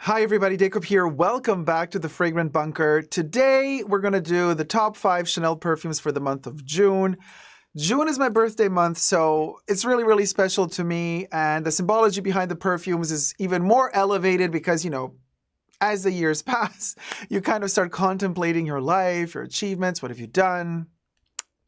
Hi everybody, Dacob here. Welcome back to the Fragrant Bunker. Today we're going to do the top 5 Chanel perfumes for the month of June. June is my birthday month, so it's really special to me, and the symbology behind the perfumes is even more elevated because, as the years pass, you kind of start contemplating your life, your achievements, what have you done,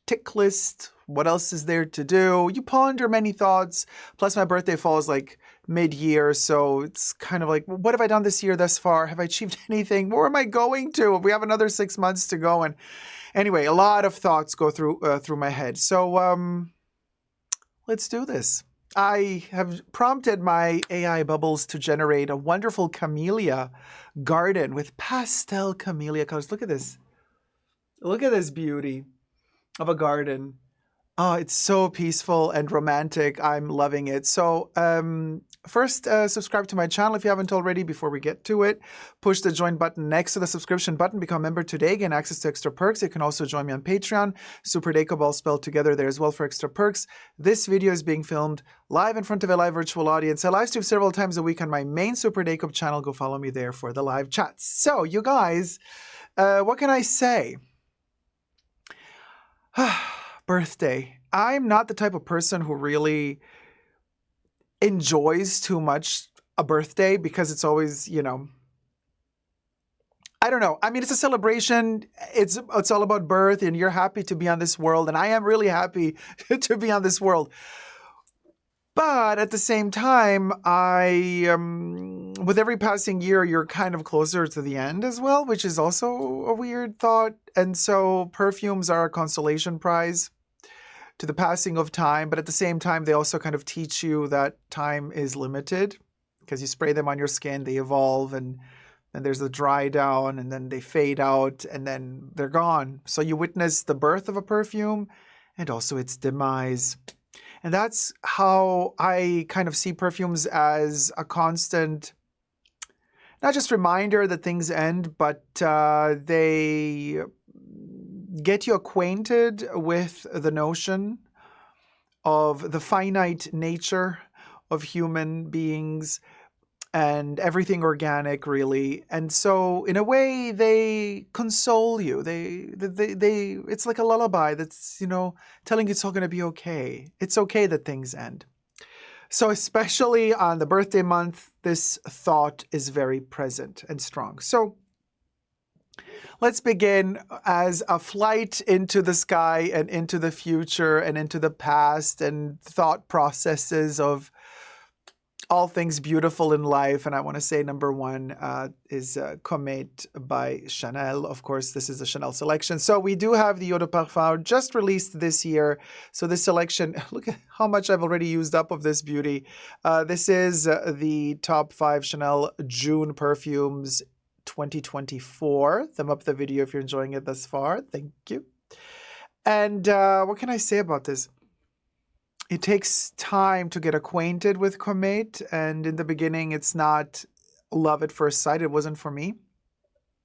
tick list, what else is there to do. You ponder many thoughts, plus my birthday falls like mid-year, so it's kind of like, what have I done this year thus far? Have I achieved anything? Where am I going to? We have another 6 months to go, and anyway, a lot of thoughts go through my head. So let's do this. I have prompted my AI bubbles to generate a wonderful camellia garden with pastel camellia colors. Look at this. Look at this beauty of a garden. Oh, it's so peaceful and romantic. I'm loving it. So first, subscribe to my channel if you haven't already before we get to it. Push the join button next to the subscription button. Become a member today. Gain access to extra perks. You can also join me on Patreon. superdacob all spelled together there as well for extra perks. This video is being filmed live in front of a live virtual audience. I live stream several times a week on my main superdacob channel. Go follow me there for the live chats. So you guys, what can I say? Birthday. I'm not the type of person who really enjoys too much a birthday because it's always, I don't know. I mean, it's a celebration. It's all about birth, and you're happy to be on this world, and I am really happy to be on this world. But at the same time, with every passing year, you're kind of closer to the end as well, which is also a weird thought. And so perfumes are a consolation prize to the passing of time, but at the same time, they also kind of teach you that time is limited because you spray them on your skin, they evolve, and then there's a dry down, and then they fade out, and then they're gone. So you witness the birth of a perfume and also its demise. And that's how I kind of see perfumes, as a constant, not just reminder that things end, but they get you acquainted with the notion of the finite nature of human beings and everything organic, really. And so in a way, they console you. They it's like a lullaby that's, telling you it's all going to be okay. It's okay that things end. So especially on the birthday month, this thought is very present and strong. So let's begin as a flight into the sky and into the future and into the past and thought processes of all things beautiful in life. And I want to say number one is Comète by Chanel. Of course, this is a Chanel selection. So we do have the Eau de Parfum just released this year. So this selection, look at how much I've already used up of this beauty. This is the top 5 Chanel June Perfumes 2024. Thumb up the video if you're enjoying it thus far. Thank you. And what can I say about this? It takes time to get acquainted with Comète, and in the beginning, it's not love at first sight. It wasn't for me,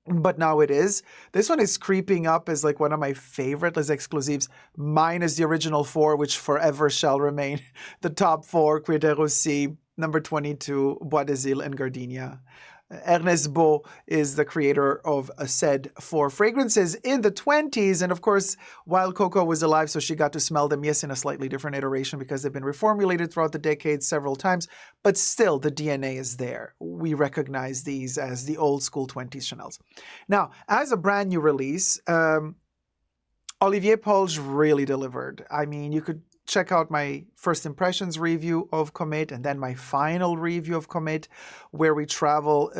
but now it is. This one is creeping up as like one of my favorite Les Exclusives, minus the original 4, which forever shall remain the top 4, Cuir de Rossi, number 22, Bois d'Azil, and Gardenia. Ernest Beau is the creator of said 4 fragrances in the 20s. And of course, while COCO was alive, so she got to smell them, yes, in a slightly different iteration because they've been reformulated throughout the decades several times. But still, the DNA is there. We recognize these as the old school 20s Chanels. Now, as a brand new release, Olivier Polge really delivered. I mean, you could check out my first impressions review of Comète and then my final review of Comète, where we travel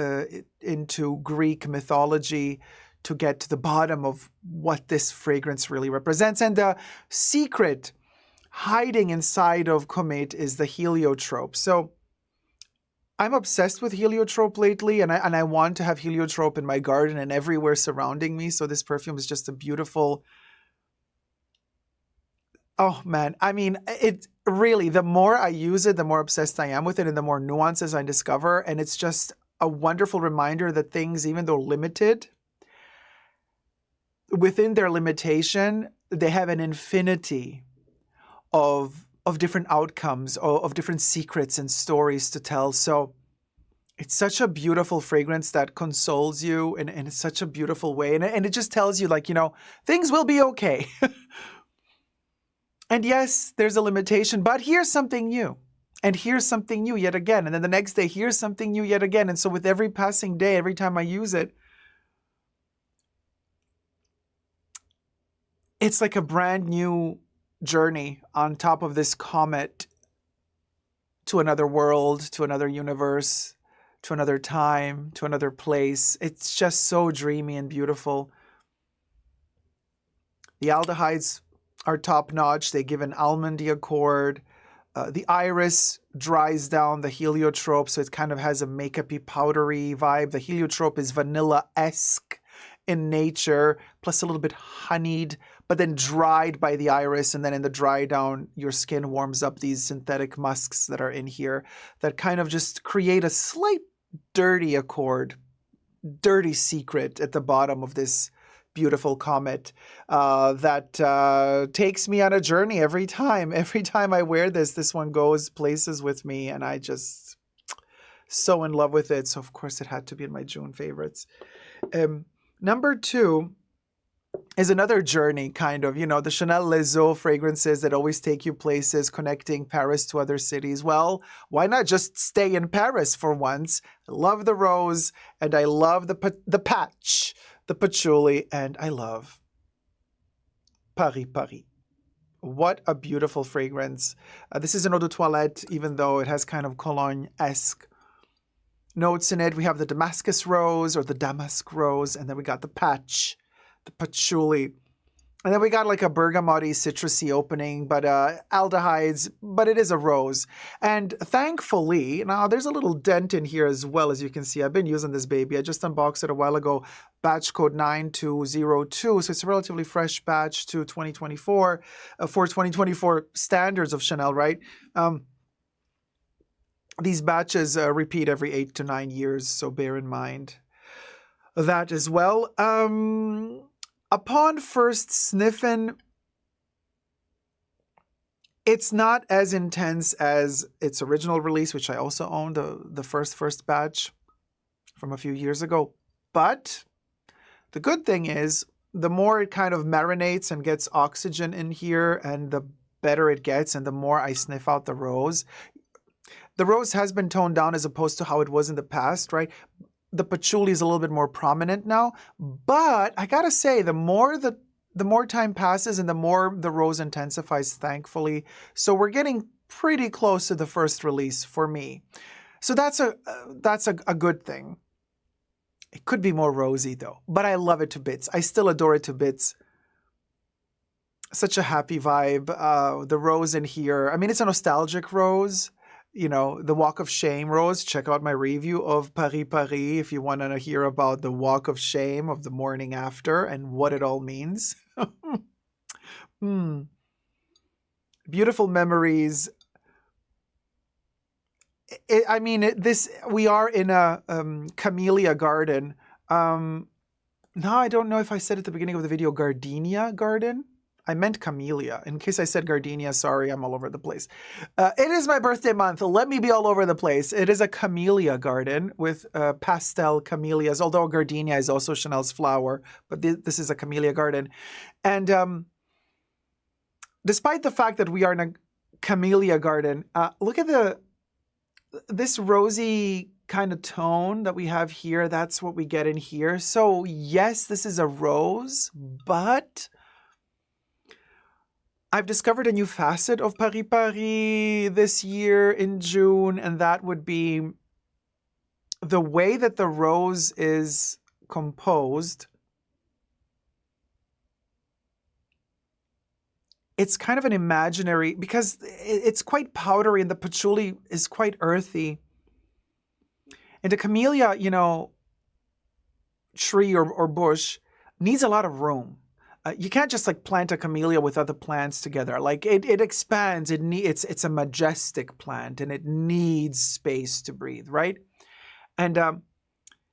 into Greek mythology to get to the bottom of what this fragrance really represents. And the secret hiding inside of Comète is the heliotrope. So I'm obsessed with heliotrope lately, and I want to have heliotrope in my garden and everywhere surrounding me. So this perfume is just a beautiful... Oh, man. I mean, it really, the more I use it, the more obsessed I am with it and the more nuances I discover. And it's just a wonderful reminder that things, even though limited, within their limitation, they have an infinity of different outcomes, of different secrets and stories to tell. So It's such a beautiful fragrance that consoles you in such a beautiful way. And it just tells you, like, things will be okay. And yes, there's a limitation, but here's something new. And here's something new yet again. And then the next day, here's something new yet again. And so with every passing day, every time I use it, it's like a brand new journey on top of this comet to another world, to another universe, to another time, to another place. It's just so dreamy and beautiful. The aldehydes are top-notch. They give an almondy accord. The iris dries down the heliotrope, so it kind of has a makeup-y, powdery vibe. The heliotrope is vanilla-esque in nature, plus a little bit honeyed, but then dried by the iris. And then in the dry down, your skin warms up these synthetic musks that are in here that kind of just create a slight dirty accord, dirty secret at the bottom of this beautiful comet that takes me on a journey every time. Every time I wear this one goes places with me, and I just so in love with it. So of course it had to be in my June favorites. Number 2 is another journey, kind of, the Chanel Les Eaux fragrances that always take you places, connecting Paris to other cities. Well, why not just stay in Paris for once? I love the rose, and I love the patch, the patchouli, and I love Paris. What a beautiful fragrance. This is an eau de toilette, even though it has kind of cologne-esque notes in it. We have the Damascus rose, or the damask rose, and then we got the patch, the patchouli. And then we got like a bergamoty citrusy opening, but aldehydes, but it is a rose. And thankfully, now there's a little dent in here as well, as you can see. I've been using this baby. I just unboxed it a while ago, batch code 9202. So it's a relatively fresh batch to 2024, for 2024 standards of Chanel, right? These batches repeat every 8 to 9 years, so bear in mind that as well. Upon first sniffing, it's not as intense as its original release, which I also owned, the first batch from a few years ago. But the good thing is, the more it kind of marinates and gets oxygen in here, and the better it gets, and the more I sniff out the rose. The rose has been toned down as opposed to how it was in the past, right? The patchouli is a little bit more prominent now, but I gotta say, the more time passes and the more the rose intensifies, thankfully. So we're getting pretty close to the first release for me. So that's a good thing. It could be more rosy though, but I love it to bits. I still adore it to bits. Such a happy vibe. The rose in here, I mean, it's a nostalgic rose. The Walk of Shame rose. Check out my review of Paris if you want to hear about the Walk of Shame of the morning after and what it all means. Beautiful memories. We are in a camellia garden. Now I don't know if I said at the beginning of the video gardenia garden. I meant camellia. In case I said gardenia, sorry, I'm all over the place. It is my birthday month. Let me be all over the place. It is a camellia garden with pastel camellias, although gardenia is also Chanel's flower, but this is a camellia garden. And despite the fact that we are in a camellia garden, look at this rosy kind of tone that we have here. That's what we get in here. So yes, this is a rose, but I've discovered a new facet of Paris this year in June, and that would be the way that the rose is composed. It's kind of an imaginary, because it's quite powdery and the patchouli is quite earthy. And a camellia, tree or bush needs a lot of room. You can't just like plant a camellia with other plants together. Like it expands. It's a majestic plant and it needs space to breathe, right? And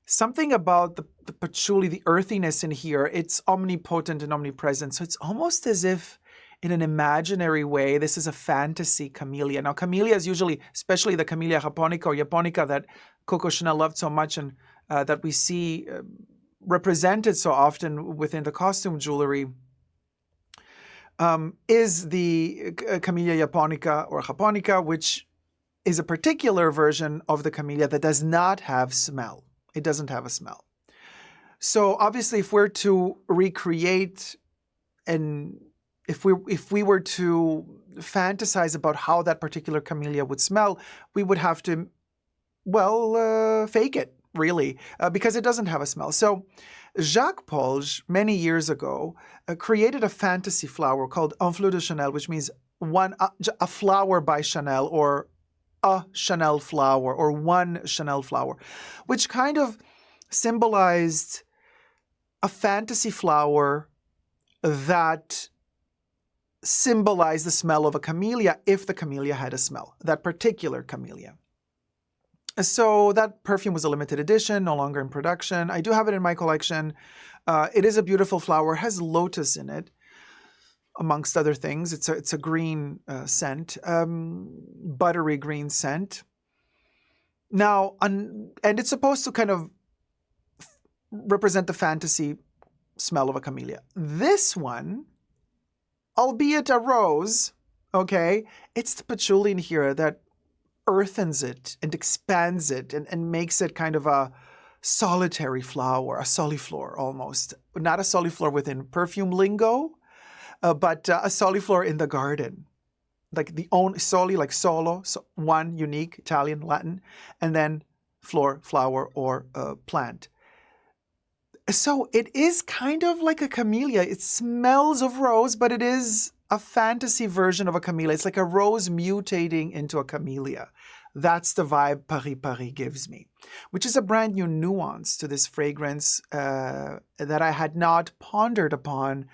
something about the patchouli, the earthiness in here, it's omnipotent and omnipresent. So it's almost as if in an imaginary way. This is a fantasy camellia. Now, camellia is usually, especially the Camellia japonica or japonica that Coco Chanel loved so much and that we see represented so often within the costume jewelry, is the Camellia japonica or japonica, which is a particular version of the camellia that does not have smell. It doesn't have a smell. So obviously, if we're to recreate and if we were to fantasize about how that particular camellia would smell, we would have to, fake it, really, because it doesn't have a smell. So Jacques Polge, many years ago, created a fantasy flower called Un Fleur de Chanel, which means a flower by Chanel, or a Chanel flower, or one Chanel flower, which kind of symbolized a fantasy flower that symbolized the smell of a camellia if the camellia had a smell, that particular camellia. So that perfume was a limited edition, no longer in production. I do have it in my collection. It is a beautiful flower, has lotus in it, amongst other things. It's a green scent, buttery green scent. Now, and it's supposed to kind of represent the fantasy smell of a camellia. This one, albeit a rose, okay, it's the patchouli in here that earthens it and expands it and makes it kind of a solitary flower, a soliflor almost. Not a soliflor within perfume lingo, but a soliflor in the garden. Like the own soli, like solo, so one, unique, Italian, Latin, and then flor, flower, or plant. So it is kind of like a camellia. It smells of rose, but it is a fantasy version of a camellia. It's like a rose mutating into a camellia. That's the vibe Paris gives me, which is a brand new nuance to this fragrance that I had not pondered upon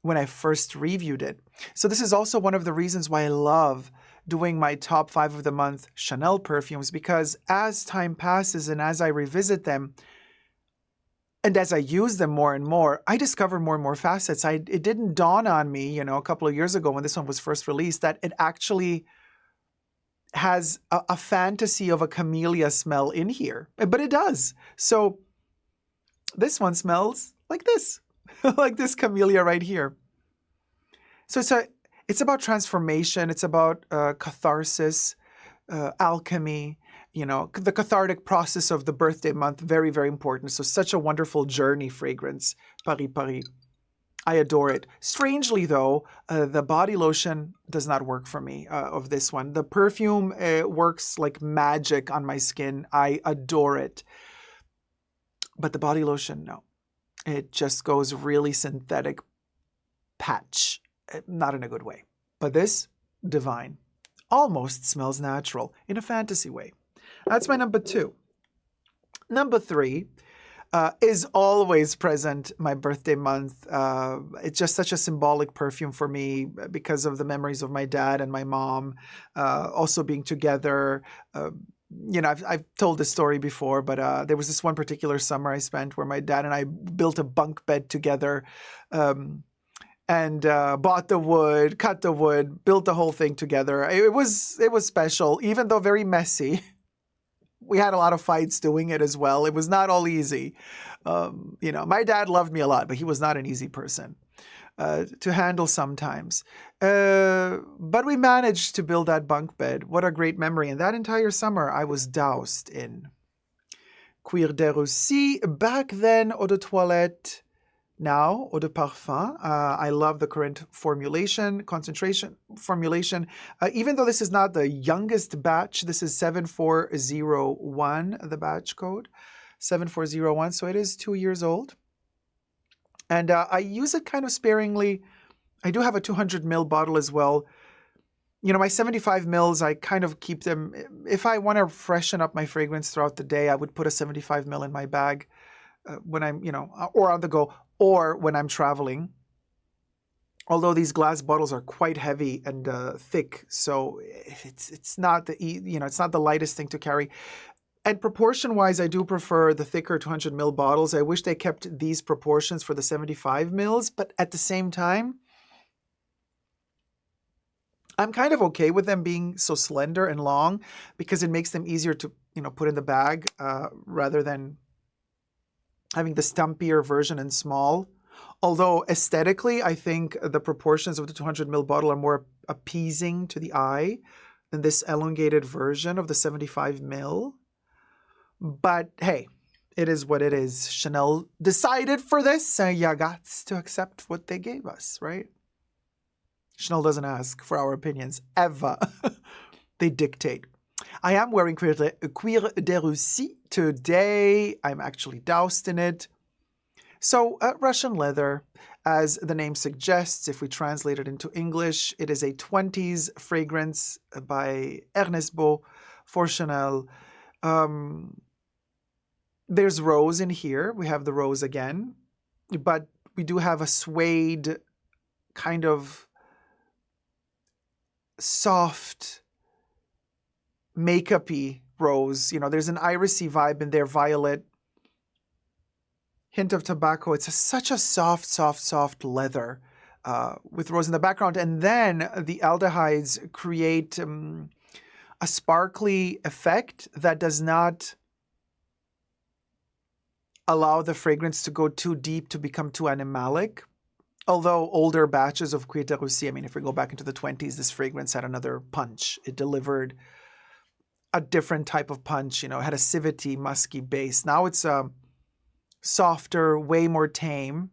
when I first reviewed it. So this is also one of the reasons why I love doing my top 5 of the month Chanel perfumes, because as time passes and as I revisit them, and as I use them more and more, I discover more and more facets. It didn't dawn on me, a couple of years ago when this one was first released, that it actually has a fantasy of a camellia smell in here. But it does. So this one smells like this, like this camellia right here. So it's about transformation. It's about catharsis, alchemy. The cathartic process of the birthday month, very, very important. So such a wonderful journey fragrance, Paris. I adore it. Strangely, though, the body lotion does not work for me of this one. The perfume works like magic on my skin. I adore it. But the body lotion, no. It just goes really synthetic patch. Not in a good way. But this, divine. Almost smells natural in a fantasy way. That's my number 2. Number 3 is always present my birthday month. It's just such a symbolic perfume for me because of the memories of my dad and my mom also being together. I've told this story before, but there was this one particular summer I spent where my dad and I built a bunk bed together and bought the wood, cut the wood, built the whole thing together. It was special, even though very messy. We had a lot of fights doing it as well. It was not all easy. My dad loved me a lot, but he was not an easy person to handle sometimes. But we managed to build that bunk bed. What a great memory. And that entire summer, I was doused in Cuir de Russie. Back then, eau de toilette. Now, eau de parfum. I love the current concentration formulation. Even though this is not the youngest batch, this is 7401, the batch code, 7401. So it is 2 years old. And I use it kind of sparingly. I do have a 200 ml bottle as well. My 75 mils, I kind of keep them. If I want to freshen up my fragrance throughout the day, I would put a 75 ml in my bag when I'm, or on the go, or when I'm traveling. Although these glass bottles are quite heavy and thick, so it's not it's not the lightest thing to carry. And proportion-wise, I do prefer the thicker 200 ml bottles. I wish they kept these proportions for the 75 mils, but at the same time, I'm kind of okay with them being so slender and long because it makes them easier to, put in the bag rather than having the stumpier version and small. Although aesthetically, I think the proportions of the 200 ml bottle are more appeasing to the eye than this elongated version of the 75 ml. But hey, it is what it is. Chanel decided for this, and you got to accept what they gave us, right? Chanel doesn't ask for our opinions, ever. They dictate. I am wearing Cuir de Russie today. I'm actually doused in it. So, Russian leather, as the name suggests, if we translate it into English, it is a 20s fragrance by Ernest Beau for Chanel. There's rose in here. We have the rose again, but we do have a suede kind of soft makeup-y rose. There's an irisy vibe in there, violet, hint of tobacco. It's such a soft leather with rose in the background. And then the aldehydes create a sparkly effect that does not allow the fragrance to go too deep to become too animalic. Although older batches of Cuir de Russie, if we go back into the 20s, this fragrance had another punch. It delivered a different type of punch, it had a civety, musky base. Now it's a softer, way more tame.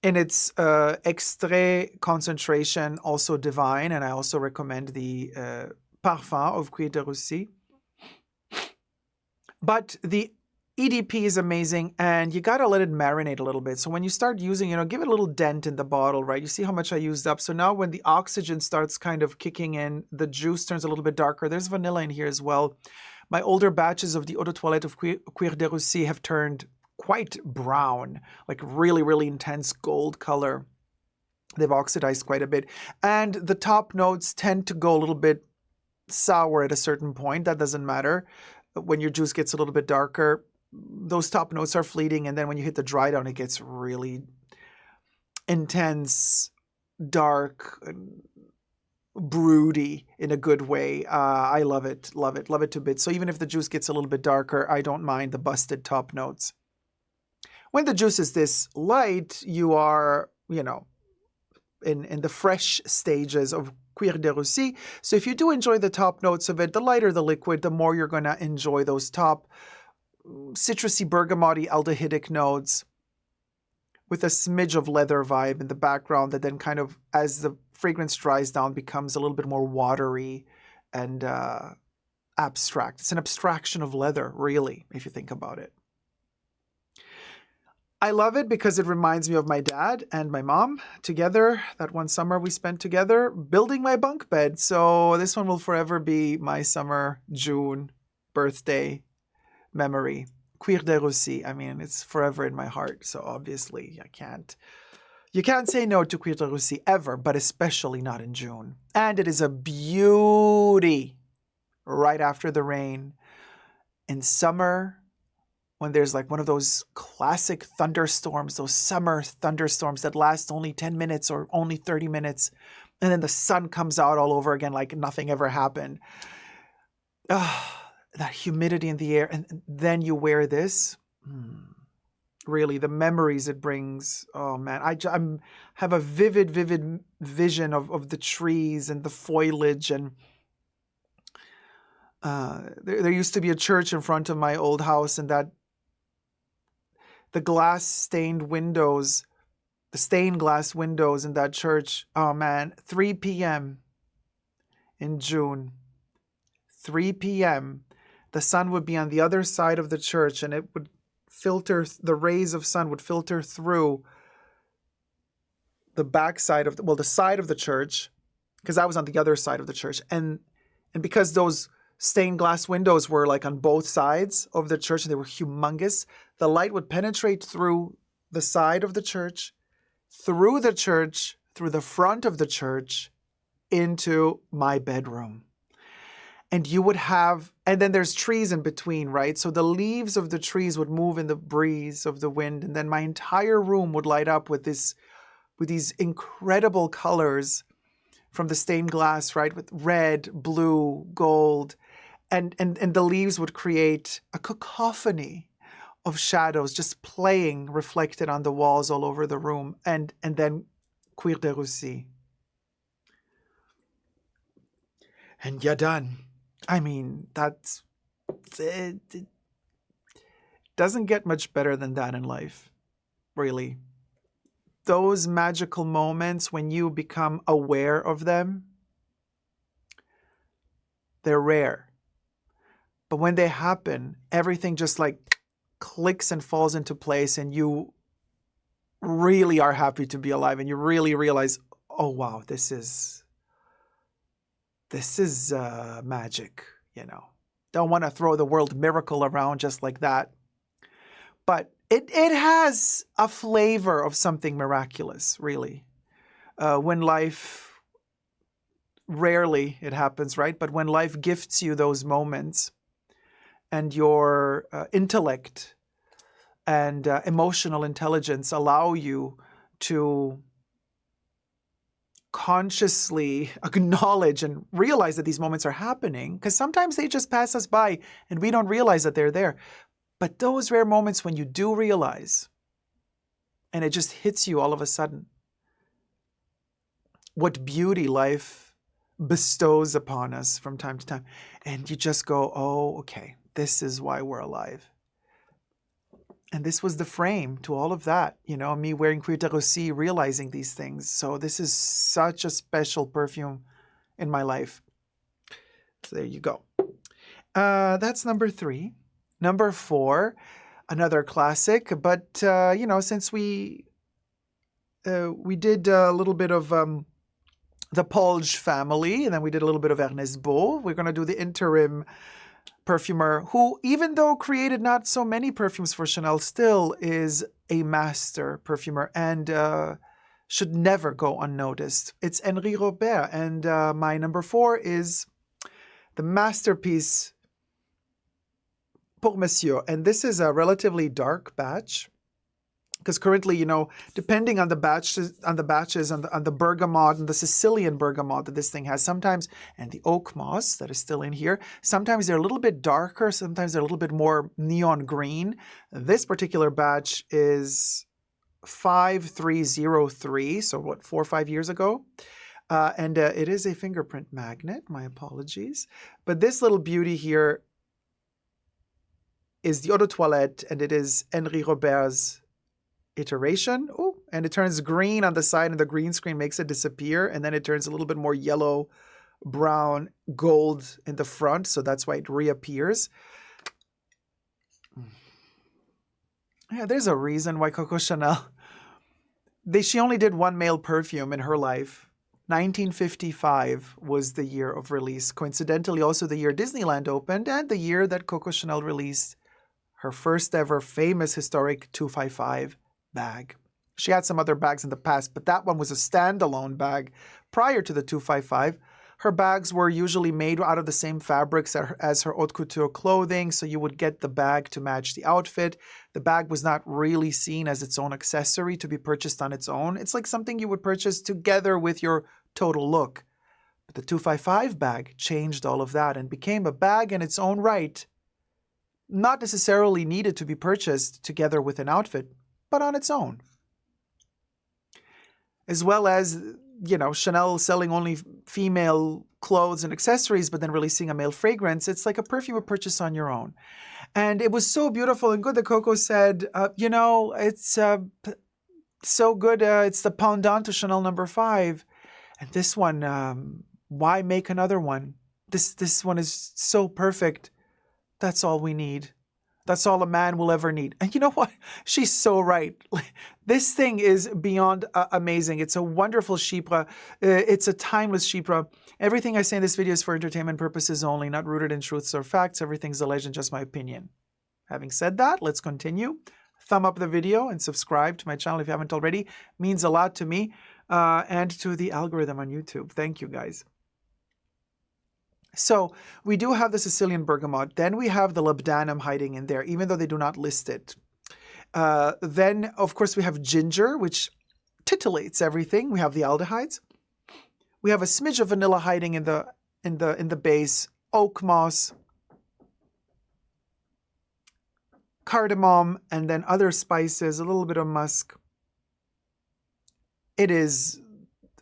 In its extrait concentration, also divine, and I also recommend the parfum of Cuir de Russie. But the EDP is amazing, and you got to let it marinate a little bit. So when you start using, give it a little dent in the bottle, right? You see how much I used up. So now when the oxygen starts kind of kicking in, the juice turns a little bit darker. There's vanilla in here as well. My older batches of the eau de toilette of Cuir de Russie have turned quite brown, like really, really intense gold color. They've oxidized quite a bit. And the top notes tend to go a little bit sour at a certain point. That doesn't matter. When your juice gets a little bit darker, those top notes are fleeting, and then when you hit the dry down, it gets really intense, dark, broody in a good way. I love it to bits. So even if the juice gets a little bit darker, I don't mind the busted top notes. When the juice is this light, you are, in the fresh stages of Cuir de Russie. So if you do enjoy the top notes of it, the lighter the liquid, the more you're going to enjoy those top citrusy, bergamoty, aldehydic notes with a smidge of leather vibe in the background that then kind of, as the fragrance dries down, becomes a little bit more watery and abstract. It's an abstraction of leather, really, if you think about it. I love it because it reminds me of my dad and my mom together. That one summer we spent together building my bunk bed. So this one will forever be my summer June birthday memory. Cuir de Russie. It's forever in my heart. So obviously you can't say no to Cuir de Russie ever, but especially not in June. And it is a beauty right after the rain. In summer, when there's like one of those classic thunderstorms, those summer thunderstorms that last only 10 minutes or only 30 minutes, and then the sun comes out all over again like nothing ever happened. That humidity in the air, and then you wear this. Really, the memories it brings. Oh man, I have a vivid vision of the trees and the foliage. And there used to be a church in front of my old house, and that the stained glass windows in that church. Oh man, 3 p.m. in June, 3 p.m. The sun would be on the other side of the church, and it would the rays of sun would filter through the backside of the side of the church, because I was on the other side of the church. And because those stained glass windows were like on both sides of the church and they were humongous, the light would penetrate through the side of the church, through the front of the church, into my bedroom. And and then there's trees in between, right? So the leaves of the trees would move in the breeze of the wind, and then my entire room would light up with this with these incredible colors from the stained glass, right? With red, blue, gold. And the leaves would create a cacophony of shadows just playing, reflected on the walls all over the room. And then Cuir de Russie. And you're done. I mean, it doesn't get much better than that in life, really. Those magical moments when you become aware of them, they're rare. But when they happen, everything just like clicks and falls into place, and you really are happy to be alive, and you really realize, oh wow, this is magic, you know. Don't want to throw the word miracle around just like that. But it has a flavor of something miraculous, really. When life, rarely it happens, right? But when life gifts you those moments, and your intellect and emotional intelligence allow you to consciously acknowledge and realize that these moments are happening, because sometimes they just pass us by and we don't realize that they're there. But those rare moments when you do realize, and it just hits you all of a sudden, what beauty life bestows upon us from time to time. And you just go, oh, okay, this is why we're alive. And this was the frame to all of that, you know, me wearing Cuir de Russie, realizing these things. So this is such a special perfume in my life. So there you go. That's number 3. Number 4, another classic, but, you know, since we did a little bit of the Polge family, and then we did a little bit of Ernest Beau, we're going to do the interim perfumer who, even though created not so many perfumes for Chanel, still is a master perfumer and should never go unnoticed. It's Henri Robert, and my number 4 is the masterpiece Pour Monsieur, and this is a relatively dark batch, because currently, you know, depending on the batches, on the bergamot and the Sicilian bergamot that this thing has, sometimes, and the oak moss that is still in here, sometimes they're a little bit darker, sometimes they're a little bit more neon green. This particular batch is 5303, so what, 4 or 5 years ago? And it is a fingerprint magnet, my apologies. But this little beauty here is the Eau de Toilette, and it is Henri Robert's iteration. Oh, and it turns green on the side, and the green screen makes it disappear, and then it turns a little bit more yellow, brown, gold in the front, so that's why it reappears. Yeah, there's a reason why Coco Chanel, she only did one male perfume in her life. 1955 was the year of release. Coincidentally, also the year Disneyland opened, and the year that Coco Chanel released her first ever famous historic 255 bag. She had some other bags in the past, but that one was a standalone bag prior to the 255. Her bags were usually made out of the same fabrics as her haute couture clothing, so you would get the bag to match the outfit. The bag was not really seen as its own accessory to be purchased on its own. It's like something you would purchase together with your total look. But the 255 bag changed all of that and became a bag in its own right, not necessarily needed to be purchased together with an outfit, but on its own. As well as, you know, Chanel selling only female clothes and accessories, but then releasing a male fragrance. It's like a perfume you purchase on your own. And it was so beautiful and good that Coco said, you know, it's so good. It's the pendant to Chanel number 5. And this one, why make another one? This one is so perfect. That's all we need. That's all a man will ever need. And you know what? She's so right. This thing is beyond amazing. It's a wonderful chypre. It's a timeless chypre. Everything I say in this video is for entertainment purposes only, not rooted in truths or facts. Everything's a legend, just my opinion. Having said that, let's continue. Thumb up the video and subscribe to my channel if you haven't already. It means a lot to me and to the algorithm on YouTube. Thank you, guys. So we do have the Sicilian bergamot. Then we have the labdanum hiding in there, even though they do not list it. Then, of course, we have ginger, which titillates everything. We have the aldehydes. We have a smidge of vanilla hiding in the base, oak moss, cardamom, and then other spices, a little bit of musk. It is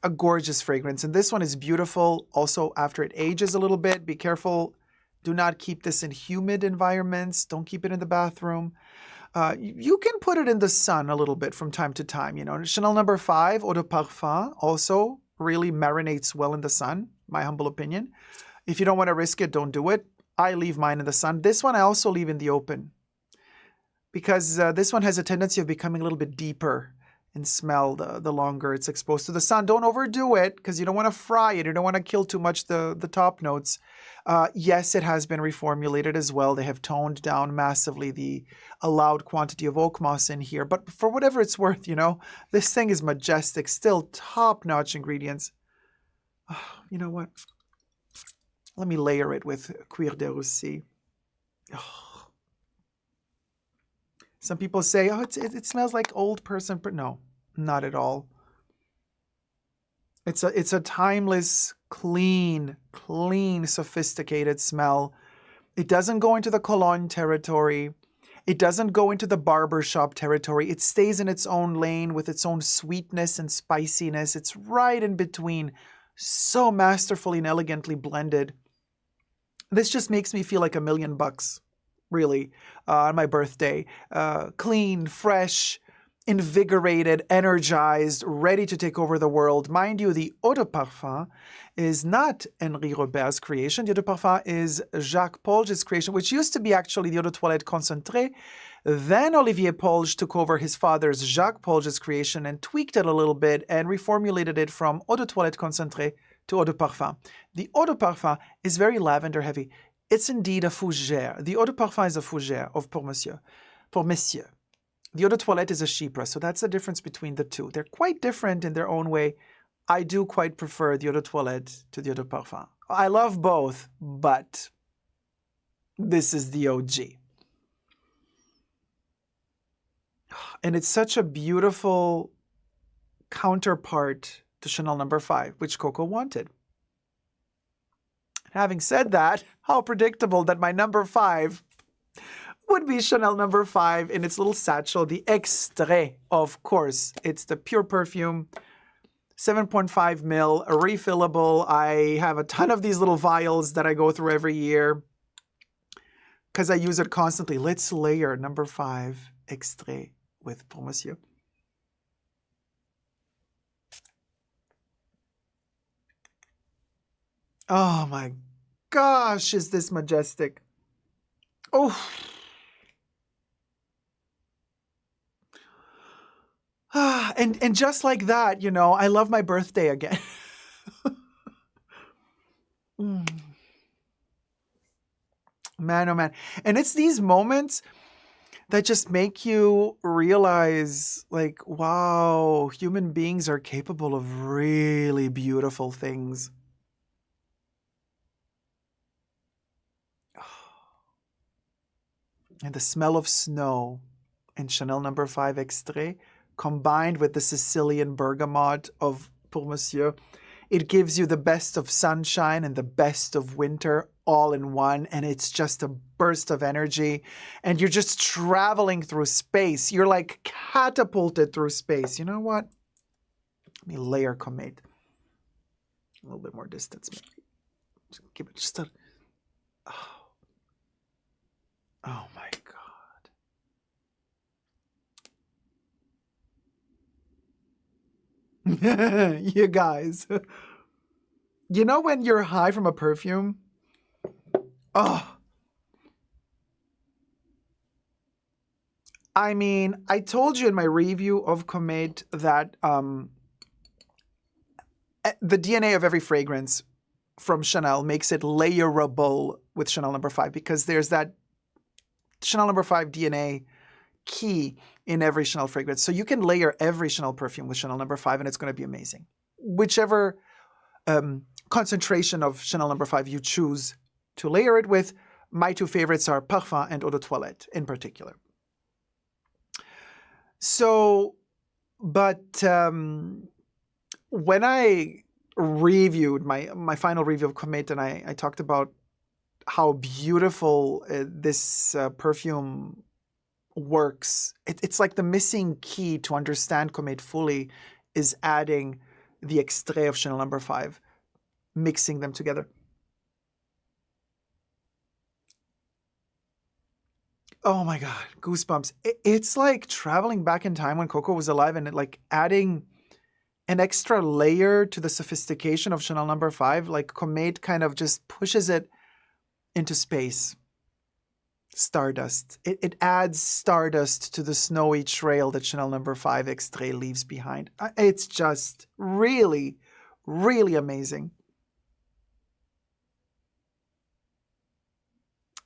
a gorgeous fragrance, and this one is beautiful also after it ages a little bit. Be careful. Do not keep this in humid environments. Don't keep it in the bathroom. You can put it in the sun a little bit from time to time. You know, Chanel No. 5 Eau de Parfum also really marinates well in the sun, my humble opinion. If you don't want to risk it, don't do it. I leave mine in the sun. This one I also leave in the open because this one has a tendency of becoming a little bit deeper in smell the longer it's exposed to the sun. Don't overdo it because you don't want to fry it. You don't want to kill too much the top notes. Yes, it has been reformulated as well. They have toned down massively the allowed quantity of oak moss in here. But for whatever it's worth, you know, this thing is majestic. Still top-notch ingredients. Oh, you know what? Let me layer it with Cuir de Russie. Oh. Some people say, oh, it smells like old person. But no, not at all. It's a timeless, clean, sophisticated smell. It doesn't go into the cologne territory. It doesn't go into the barbershop territory. It stays in its own lane with its own sweetness and spiciness. It's right in between. So masterfully and elegantly blended. This just makes me feel like $1,000,000. Really, on my birthday. Clean, fresh, invigorated, energized, ready to take over the world. Mind you, the Eau de Parfum is not Henri Robert's creation. The Eau de Parfum is Jacques Polge's creation, which used to be actually the Eau de Toilette Concentré. Then Olivier Polge took over his father's Jacques Polge's creation and tweaked it a little bit and reformulated it from Eau de Toilette Concentré to Eau de Parfum. The Eau de Parfum is very lavender heavy. It's indeed a fougère. The Eau de Parfum is a fougère of pour messieurs. The Eau de Toilette is a chypre, so that's the difference between the two. They're quite different in their own way. I do quite prefer the Eau de Toilette to the Eau de Parfum. I love both, but this is the OG. And it's such a beautiful counterpart to Chanel No. 5, which COCO wanted. Having said that, how predictable that my number 5 would be Chanel No. 5 in its little satchel, the Extrait, of course. It's the pure perfume, 7.5 ml, refillable. I have a ton of these little vials that I go through every year because I use it constantly. Let's layer number 5 Extrait with Pour Monsieur. Oh my gosh, is this majestic. Oh. And just like that, you know, I love my birthday again. Man, oh man. And it's these moments that just make you realize, like, wow, human beings are capable of really beautiful things. And the smell of snow in Chanel No. 5 Extrait, combined with the Sicilian bergamot of Pour Monsieur, it gives you the best of sunshine and the best of winter all in one. And it's just a burst of energy. And you're just traveling through space. You're like catapulted through space. You know what? Let me layer Comate. A little bit more distance, maybe. Just give it just a... Oh my God. You guys. You know when you're high from a perfume? Oh. I mean, I told you in my review of Comate that the DNA of every fragrance from Chanel makes it layerable with Chanel No. 5 because there's that Chanel No. 5 DNA key in every Chanel fragrance. So you can layer every Chanel perfume with Chanel No. 5 and it's going to be amazing. Whichever concentration of Chanel No. 5 you choose to layer it with, my two favorites are Parfum and Eau de Toilette in particular. So But when I reviewed my final review of Comet, and I talked about how beautiful this perfume works. It's like the missing key to understand Comet fully is adding the extrait of Chanel No. 5, mixing them together. Oh my God, goosebumps. It's like traveling back in time when Coco was alive and like adding an extra layer to the sophistication of Chanel No. 5. Like Comet kind of just pushes it into space. Stardust. It adds stardust to the snowy trail that Chanel No. 5 extrait leaves behind. It's just really, really amazing.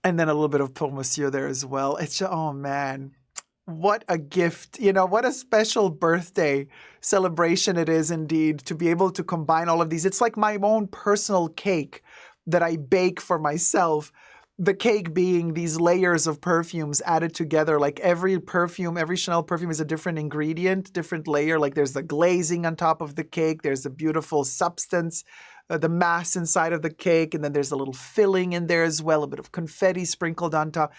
And then a little bit of Pour Monsieur there as well. It's just, oh man, what a gift. You know, what a special birthday celebration it is indeed to be able to combine all of these. It's like my own personal cake that I bake for myself. The cake being these layers of perfumes added together. Like every perfume, every Chanel perfume is a different ingredient, different layer. Like there's the glazing on top of the cake. There's the beautiful substance, the mass inside of the cake. And then there's a little filling in there as well, a bit of confetti sprinkled on top.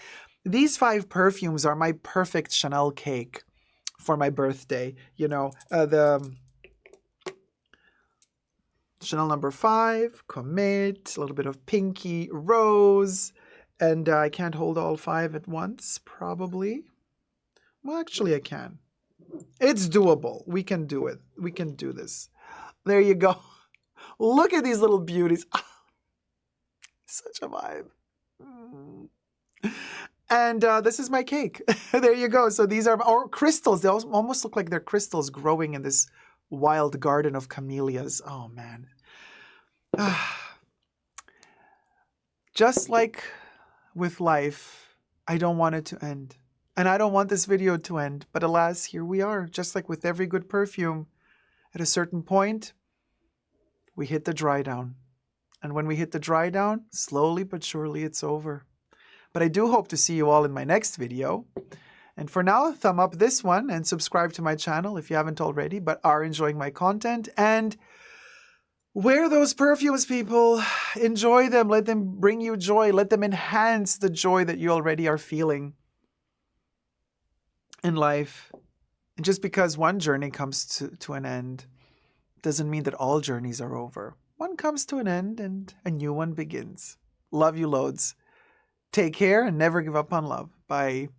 These 5 perfumes are my perfect Chanel cake for my birthday. You know, the Chanel No. 5, Comet, a little bit of pinky rose. And I can't hold all 5 at once, probably. Well, actually, I can. It's doable. We can do it. We can do this. There you go. Look at these little beauties. Such a vibe. And this is my cake. There you go. So these are crystals. They almost look like they're crystals growing in this wild garden of camellias. Oh, man. Just like with life, I don't want it to end. And I don't want this video to end. But alas, here we are. Just like with every good perfume, at a certain point, we hit the dry down. And when we hit the dry down, slowly but surely it's over. But I do hope to see you all in my next video. And for now, thumb up this one and subscribe to my channel if you haven't already, but are enjoying my content. And wear those perfumes, people. Enjoy them. Let them bring you joy. Let them enhance the joy that you already are feeling in life. And just because one journey comes to an end doesn't mean that all journeys are over. One comes to an end and a new one begins. Love you loads. Take care and never give up on love. Bye.